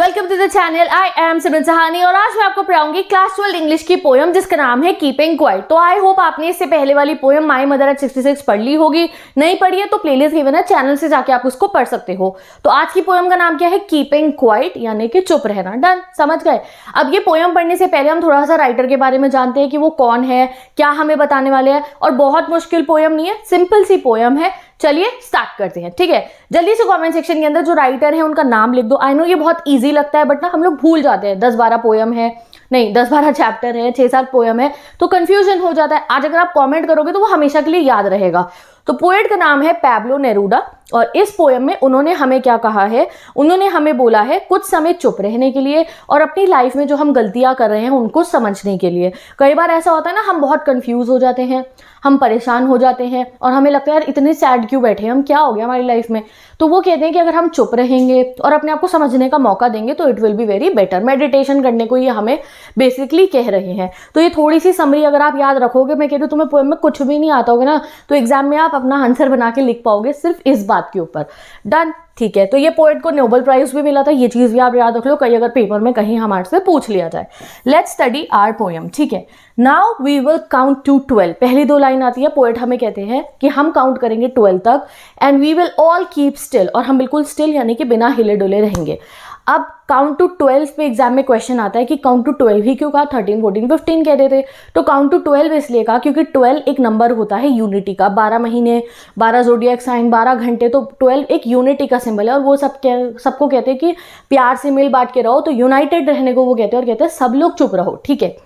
Welcome to the channel. I am Simran Sahani और आज मैं आपको पढ़ाऊंगी क्लास 12 इंग्लिश की पोयम जिसका नाम है कीपिंग क्वाइट। तो आई होप आपने इससे पहले वाली पोयम माई मदर एट 66 पढ़ ली होगी। नहीं पढ़ी है तो प्लेलिस्ट गिवन है, चैनल से जाके आप उसको पढ़ सकते हो। तो आज की पोयम का नाम क्या है? कीपिंग क्वाइट, यानी कि चुप रहना। डन, समझ गए। अब ये पोयम पढ़ने से पहले हम थोड़ा सा राइटर के बारे में जानते हैं कि वो कौन है, क्या हमें बताने वाले हैं। और बहुत मुश्किल पोयम नहीं है, सिंपल सी पोयम है। चलिए स्टार्ट करते हैं, ठीक है। जल्दी से कमेंट सेक्शन के अंदर जो राइटर है उनका नाम लिख दो। आई नो ये बहुत इजी लगता है बट ना हम लोग भूल जाते हैं। 10-12 पोयम है, नहीं 10-12 चैप्टर है, 6-7 पोयम है, तो कंफ्यूजन हो जाता है। आज अगर आप कमेंट करोगे तो वो हमेशा के लिए याद रहेगा। तो पोएट का नाम है पैब्लो नेरूदा और इस पोयम में उन्होंने हमें क्या कहा है? उन्होंने हमें बोला है कुछ समय चुप रहने के लिए और अपनी लाइफ में जो हम गलतियां कर रहे हैं उनको समझने के लिए। कई बार ऐसा होता है ना, हम बहुत कंफ्यूज हो जाते हैं, हम परेशान हो जाते हैं और हमें लगता है यार इतने सैड क्यों बैठे हम, क्या हो गया हमारी लाइफ में। तो वो कहते हैं कि अगर हम चुप रहेंगे और अपने आप को समझने का मौका देंगे तो it will be very better. Meditation करने को ये हमें बेसिकली कह रहे हैं। तो ये थोड़ी सी समरी अगर आप याद रखोगे, मैं कह रही हूँ तुम्हें पोएम में कुछ भी नहीं आता होगा ना तो एग्जाम में आप अपना आंसर बना के लिख पाओगे सिर्फ इस बात के ऊपर। डन, ठीक है। तो ये पोएट को नोबेल प्राइज भी मिला था, ये चीज भी आप याद रख लो, कहीं अगर पेपर में कहीं हमारे से पूछ लिया जाए। लेट्स स्टडी आवर पोएम, ठीक है। Now we will count to 12। पहली 2 लाइन आती है, पोएट हमें कहते हैं कि हम काउंट करेंगे 12 तक। And we will all keep still, और हम बिल्कुल स्टिल यानी कि बिना हिले डुले रहेंगे। अब काउंट टू 12 पे एग्जाम में क्वेश्चन आता है कि काउंट टू 12 ही क्यों कहा, 13, 14, 15 कहते थे। तो काउंट टू 12 इसलिए कहा क्योंकि 12 एक नंबर होता है यूनिटी का। 12 महीने, 12 ज़ोडिएक साइन, 12 घंटे, तो 12 एक यूनिटी का सिंबल है। और वो सबको कहते हैं कि प्यार से मिल बांट के रहो, तो यूनाइटेड रहने को वो कहते हैं और कहते हैं सब लोग चुप रहो, ठीक है।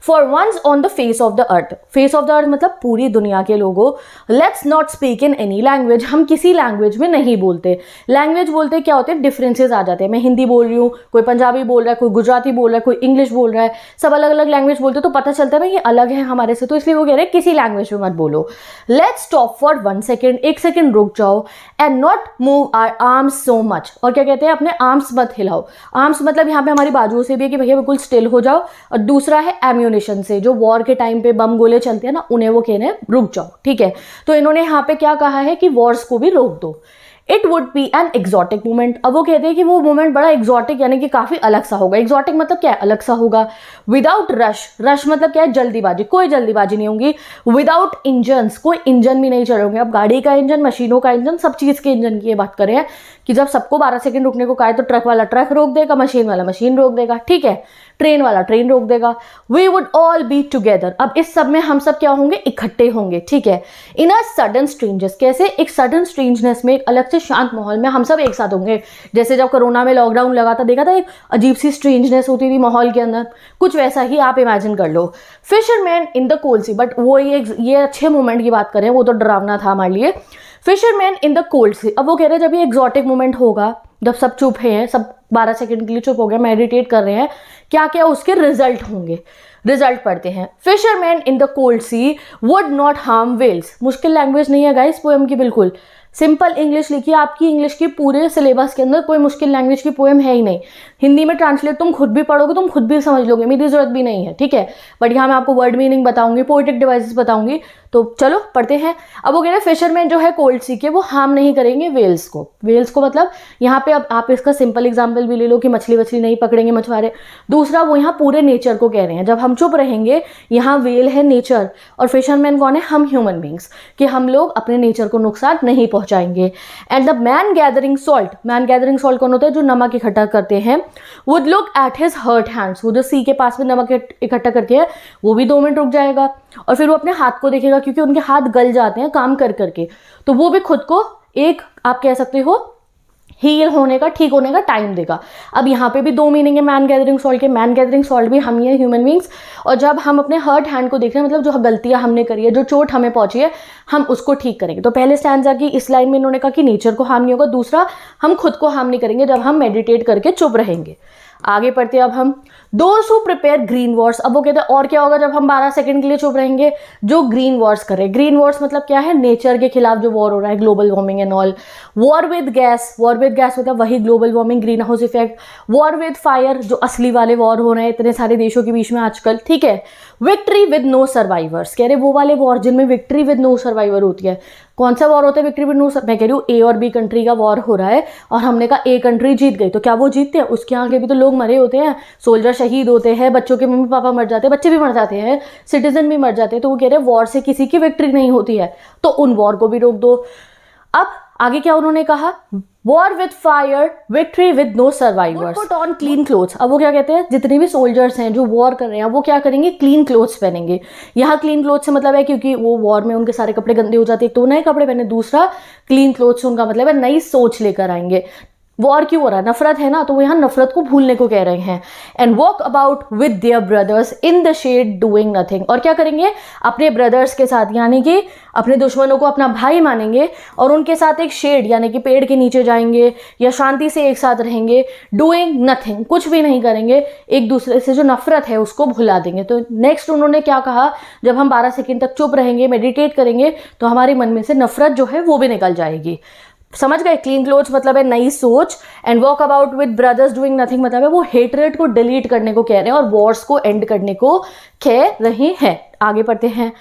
For once on the face of the earth, face of the earth मतलब पूरी दुनिया के लोगों। Let's not speak in any language, हम किसी लैंग्वेज में नहीं बोलते। लैंग्वेज बोलते क्या होते हैं? डिफरेंसेस आ जाते हैं। मैं हिंदी बोल रही हूँ, कोई पंजाबी बोल रहा है, कोई गुजराती बोल रहा है, कोई इंग्लिश बोल रहा है, सब अलग अलग लैंग्वेज बोलते हैं तो पता चलता है ना ये अलग है हमारे से। तो इसलिए वो कह रहे हैं किसी लैंग्वेज में मत बोलो। Let's stop for 1 second, 1 second रुक जाओ। And not move our arms so much, और क्या कहते हैं? अपने आर्म्स मत हिलाओ। आर्म्स मतलब यहाँ पे हमारी बाजुओं से भी है कि भैया बिल्कुल स्टिल हो जाओ। और दूसरा है एम्यूनिशन से, जो वॉर के टाइम पे बम गोले चलते हैं ना, उन्हें वो कह रहे हैं रुक जाओ, ठीक है। तो इन्होंने यहाँ पे क्या कहा है कि वॉर्स को भी रोक दो। It would be an exotic moment, अब वो कहते हैं कि वो मोमेंट बड़ा एक्सॉटिक यानी कि काफी अलग सा होगा। एक्सॉटिक मतलब क्या है? अलग सा होगा। विदाउट रश, रश मतलब क्या है? जल्दीबाजी, कोई जल्दीबाजी नहीं होगी। विदाउट इंजन्स, कोई इंजन भी नहीं चलेंगे। अब गाड़ी का इंजन, मशीनों का इंजन, सब चीज के इंजन की ये बात करें हैं कि जब सबको 12 सेकंड रुकने को कहा तो ट्रक वाला ट्रक रोक देगा, मशीन वाला मशीन रोक देगा, ठीक है, ट्रेन वाला ट्रेन रोक देगा। We would all be together, अब इस सब में हम सब क्या होंगे? इकट्ठे होंगे, ठीक है। इन अ सडन स्ट्रेंजनेस, कैसे? एक सडन स्ट्रेंजनेस में, एक अलग से शांत माहौल में हम सब एक साथ होंगे। जैसे जब कोरोना में लॉकडाउन लगा था, देखा था एक अजीब सी स्ट्रेंजनेस होती थी माहौल के अंदर, कुछ वैसा ही आप इमेजिन कर लो। Fisherman in the cold sea, but वो ये अच्छे मोमेंट की बात करें, वो तो डरावना था हमारे लिए। फिशरमैन इन द कोल्ड सी, अब वो कह रहे हैं जब ये एक्सॉटिक मोमेंट होगा, जब सब चुप है, सब 12 सेकंड के लिए चुप हो गए, मेडिटेट कर रहे हैं, क्या क्या उसके रिजल्ट होंगे। रिजल्ट पढ़ते हैं। Fisherman in the cold sea would not harm whales. मुश्किल लैंग्वेज नहीं है गाइस पोएम की, बिल्कुल सिंपल इंग्लिश लिखी है। आपकी इंग्लिश की पूरे सिलेबस के अंदर कोई मुश्किल लैंग्वेज की पोएम है ही नहीं। हिंदी में ट्रांसलेट तुम खुद भी पढ़ोगे, तुम खुद भी समझ लोगे, मेरी जरूरत भी नहीं है, ठीक है। बट यहाँ मैं आपको वर्ड मीनिंग बताऊंगी, पोएटिक डिवाइसेस बताऊंगी। तो चलो पढ़ते हैं। अब वो कह रहे हैं फिशरमैन जो है कोल्ड सी के, वो हार्म नहीं करेंगे वेल्स को। वेल्स को मतलब यहाँ पे अब आप इसका सिंपल एग्जाम्पल भी ले लो कि मछली वछली नहीं पकड़ेंगे मछुआरे। दूसरा वो यहाँ पूरे नेचर को कह रहे हैं, जब हम चुप रहेंगे, यहाँ वेल है नेचर और फिशरमैन कौन है? हम ह्यूमन बींग्स, कि हम लोग अपने नेचर को नुकसान नहीं पहुंचाएंगे। And the man gathering salt, man gathering salt कौन होता है? जो नमक इकट्ठा करते हैं। Would look at his hurt hands, वो जो सी के पास में नमक इकट्ठा करके है वो भी 2 मिनट रुक जाएगा। और फिर वो अपने हाथ को देखेगा क्योंकि उनके हाथ गल जाते हैं काम कर करके, तो वो भी खुद को एक आप कह सकते हो हील होने का, ठीक होने का टाइम देगा। अब यहाँ पे भी 2 मीनिंग है मैन गैदरिंग सॉल्ट के। मैन गैदरिंग सॉल्ट भी हम ही है, ह्यूमन बींग्स। और जब हम अपने हर्ट हैंड को देख रहे हैं, मतलब जो गलतियां हमने करी है, जो चोट हमें पहुंची है, हम उसको ठीक करेंगे। तो पहले स्टैंजा की इस लाइन में इन्होंने कहा कि नेचर को हार्म नहीं होगा। दूसरा, हम खुद को हार्म नहीं करेंगे जब हम मेडिटेट करके चुप रहेंगे। आगे पढ़ते हैं अब हम। Those who prepare green Wars, अब वो कहते हैं और क्या होगा जब हम 12 सेकंड के लिए चुप रहेंगे? जो ग्रीन वॉर्स करे। ग्रीन वॉर्स मतलब क्या है? नेचर के खिलाफ जो वॉर हो रहा है, global warming and all. War with gas, war with gas होता है वही global warming, green house effect. War with fire, जो असली वाले वॉर हो रहे हैं इतने सारे देशों के बीच में आजकल, ठीक है। विक्ट्री विद नो सर्वाइवर्स, कह रहे वो वाले वॉर जिनमें विक्ट्री विद नो सर्वाइवर होती है। कौन सा वॉर होता है विक्ट्री विद नो, मैं कह रही हूँ ए और बी कंट्री का वॉर हो रहा है और हमने कहा ए कंट्री जीत गई, तो क्या वो जीतते हैं? उसके आगे भी तो लोग मरे होते हैं, सोल्जर शहीद होते हैं, बच्चों के मम्मी पापा मर जाते हैं, बच्चे भी मर जाते हैं, सिटीजन भी मर जाते हैं। तो वो कह रहे हैं वॉर से किसी की विक्ट्री नहीं होती है, तो उन वॉर को भी रोक दो। अब आगे क्या उन्होंने कहा, war with fire, victory with no survivors, put on clean clothes. अब वो क्या कहते हैं, जितने भी सोल्जर्स हैं जो वॉर कर रहे हैं वो क्या करेंगे, क्लीन क्लोथ्स पहनेंगे। यहाँ क्लीन क्लोथ से मतलब है क्योंकि वो वॉर में उनके सारे कपड़े गंदे हो जाते हैं तो नए कपड़े पहने, दूसरा क्लीन क्लोथ्स उनका मतलब है नई सोच लेकर आएंगे। वॉर क्यों हो रहा है, नफरत है ना, तो वो यहाँ नफरत को भूलने को कह रहे हैं। And walk about with their brothers in the shade doing nothing, और क्या करेंगे, अपने ब्रदर्स के साथ यानी कि अपने दुश्मनों को अपना भाई मानेंगे और उनके साथ एक शेड यानी कि पेड़ के नीचे जाएंगे या शांति से एक साथ रहेंगे। डूइंग नथिंग, कुछ भी नहीं करेंगे, एक दूसरे से जो नफरत है उसको भुला देंगे। तो नेक्स्ट उन्होंने क्या कहा, जब हम 12 सेकेंड तक चुप रहेंगे, मेडिटेट करेंगे, तो हमारे मन में से नफरत जो है वो भी निकल जाएगी। समझ गए, क्लीन क्लोथ्स मतलब है नई सोच, and walk about with brothers doing nothing मतलब है वो हेटरेट को डिलीट करने को कह रहे हैं और वॉर्स को एंड करने को कह रहे हैं। आगे पढ़ते हैं।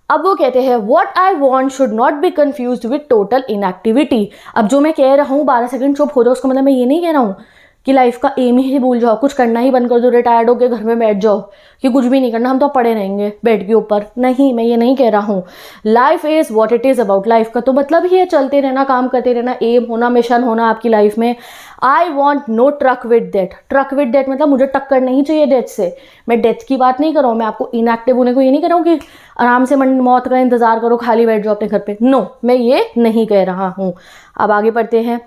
अब वो कहते हैं what I want should not be confused with total inactivity. अब जो मैं कह रहा हूँ 12 सेकंड चुप हो जाओ, उसका मतलब मैं ये नहीं कह रहा हूँ कि लाइफ का एम ही भूल जाओ, कुछ करना ही बंद कर दो, रिटायर्ड होकर घर में बैठ जाओ कि कुछ भी नहीं करना, हम तो पड़े रहेंगे बेड के ऊपर। नहीं, मैं ये नहीं कह रहा हूँ। Life is what it is about, life का तो मतलब ही है चलते रहना, काम करते रहना, एम होना, मिशन होना आपकी लाइफ में। I want no truck with death, truck with death मतलब मुझे टक्कर नहीं चाहिए डेथ से। मैं डेथ की बात नहीं कर रहा हूँ, मैं आपको इनएक्टिव होने को ये नहीं कह रहा हूँ कि आराम से मौत का इंतजार करो, खाली बैठ जाओ अपने घर पे। नो, मैं ये नहीं कह रहा हूँ। अब आगे पढ़ते हैं।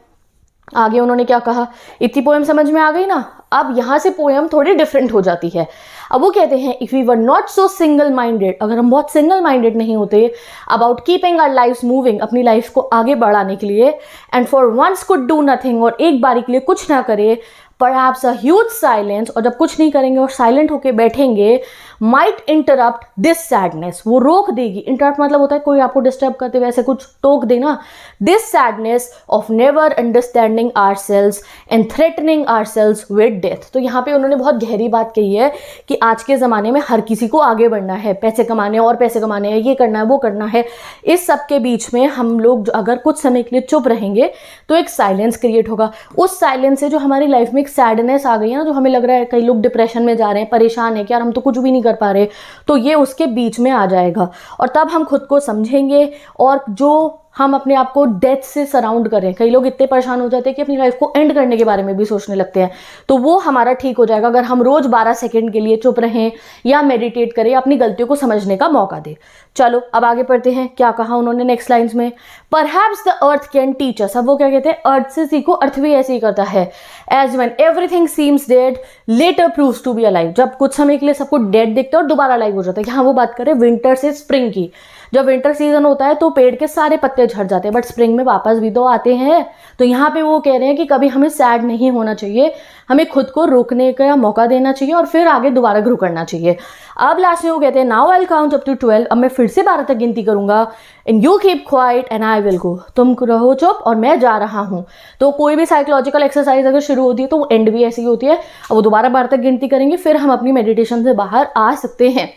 आगे उन्होंने क्या कहा, इतनी पोएम समझ में आ गई ना। अब यहाँ से पोएम थोड़ी डिफरेंट हो जाती है। अब वो कहते हैं if we were not so single minded, अगर हम बहुत सिंगल माइंडेड नहीं होते about keeping our lifes moving, अपनी लाइफ को आगे बढ़ाने के लिए, and for once could do nothing, और एक बारी के लिए कुछ ना करे, परहैप्स अ ह्यूज साइलेंस, और जब कुछ नहीं करेंगे और साइलेंट होके बैठेंगे, माइट इंटरप्ट दिस सैडनेस, वो रोक देगी। इंटरप्ट मतलब होता है कोई आपको डिस्टर्ब करते वैसे कुछ टोक देना। This sadness of never understanding ourselves and threatening ourselves with death. तो यहाँ पे उन्होंने बहुत गहरी बात कही है कि आज के ज़माने में हर किसी को आगे बढ़ना है, पैसे कमाने और पैसे कमाने हैं, ये करना है वो करना है। इस सब के बीच में हम लोग अगर कुछ समय के लिए चुप रहेंगे तो एक साइलेंस क्रिएट होगा। उस साइलेंस से जो हमारी लाइफ में एक सैडनेस आ गई है ना, जो हमें लग रहा है कई लोग डिप्रेशन में जा रहे हैं, परेशान है कि यार हम तो कुछ भी नहीं कर पा रहे, तो ये उसके बीच में आ जाएगा और तब हम खुद को समझेंगे। और जो हम अपने आप को डेथ से सराउंड करें, कई लोग इतने परेशान हो जाते हैं कि अपनी लाइफ को एंड करने के बारे में भी सोचने लगते हैं, तो वो हमारा ठीक हो जाएगा अगर हम रोज 12 सेकंड के लिए चुप रहें या मेडिटेट करें, अपनी गलतियों को समझने का मौका दें। चलो अब आगे पढ़ते हैं। क्या कहा उन्होंने नेक्स्ट लाइन्स में, perhaps the earth can teach us. अब वो क्या कहते हैं, अर्थ से सीखो, अर्थ भी ऐसे ही करता है। As when everything seems dead later proves to be alive, जब कुछ समय के लिए सबको डेड दिखता है और दोबारा अलाइव हो जाता है। यहाँ वो बात करें विंटर से स्प्रिंग की। जब विंटर सीजन होता है तो पेड़ के सारे पत्ते झड़ जाते हैं, बट स्प्रिंग में वापस भी तो आते हैं। तो यहाँ पे वो कह रहे हैं कि कभी हमें सैड नहीं होना चाहिए, हमें खुद को रोकने का मौका देना चाहिए और फिर आगे दोबारा ग्रो करना चाहिए। अब लास्ट में वो कहते हैं now I will count up to 12, अब मैं फिर से 12 तक गिनती करूंगा, and you keep quiet and I will go, तुम रहो चुप और मैं जा रहा हूँ। तो कोई भी साइकोलॉजिकल एक्सरसाइज अगर शुरू होती है तो वो एंड भी ऐसी होती है। अब वो दोबारा 12 तक गिनती करेंगे, फिर हम अपनी मेडिटेशन से बाहर आ सकते हैं।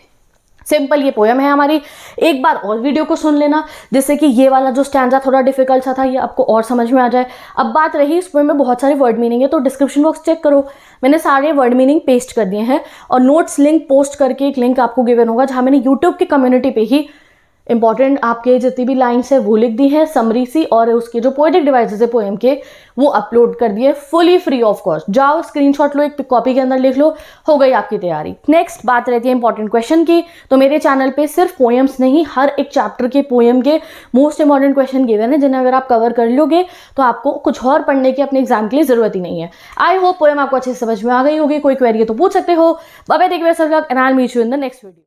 सिंपल ये पोयम है हमारी। एक बार और वीडियो को सुन लेना जिससे कि ये वाला जो स्टैंजा थोड़ा डिफिकल्ट सा था ये आपको और समझ में आ जाए। अब बात रही इस पोयम में बहुत सारे वर्ड मीनिंग है, तो डिस्क्रिप्शन बॉक्स चेक करो, मैंने सारे वर्ड मीनिंग पेस्ट कर दिए हैं और नोट्स लिंक पोस्ट करके एक लिंक आपको गिवन होगा जहां मैंने यूट्यूब की कम्युनिटी पे ही इंपॉर्टेंट आपके जितनी भी लाइन्स है वो लिख दी है, समरी सी, और उसके जो पोएटिक डिवाइसेस है पोएम के वो अपलोड कर दिए फुली फ्री ऑफ कॉस्ट। जाओ स्क्रीनशॉट लो, एक कॉपी के अंदर लिख लो, हो गई आपकी तैयारी। नेक्स्ट बात रहती है इंपॉर्टेंट क्वेश्चन की, तो मेरे चैनल पे सिर्फ पोएम्स नहीं, हर एक चैप्टर के पोएम के मोस्ट इंपॉर्टेंट क्वेश्चन गिवन है, जिन्हें अगर आप कवर कर लोगे तो आपको कुछ और पढ़ने की अपने एग्जाम के लिए जरूरत ही नहीं है। आई होप पोएम आपको अच्छे से समझ में आ गई होगी। कोई क्वेरी है तो पूछ सकते हो। Bye bye, take care, and I will meet you in the next video.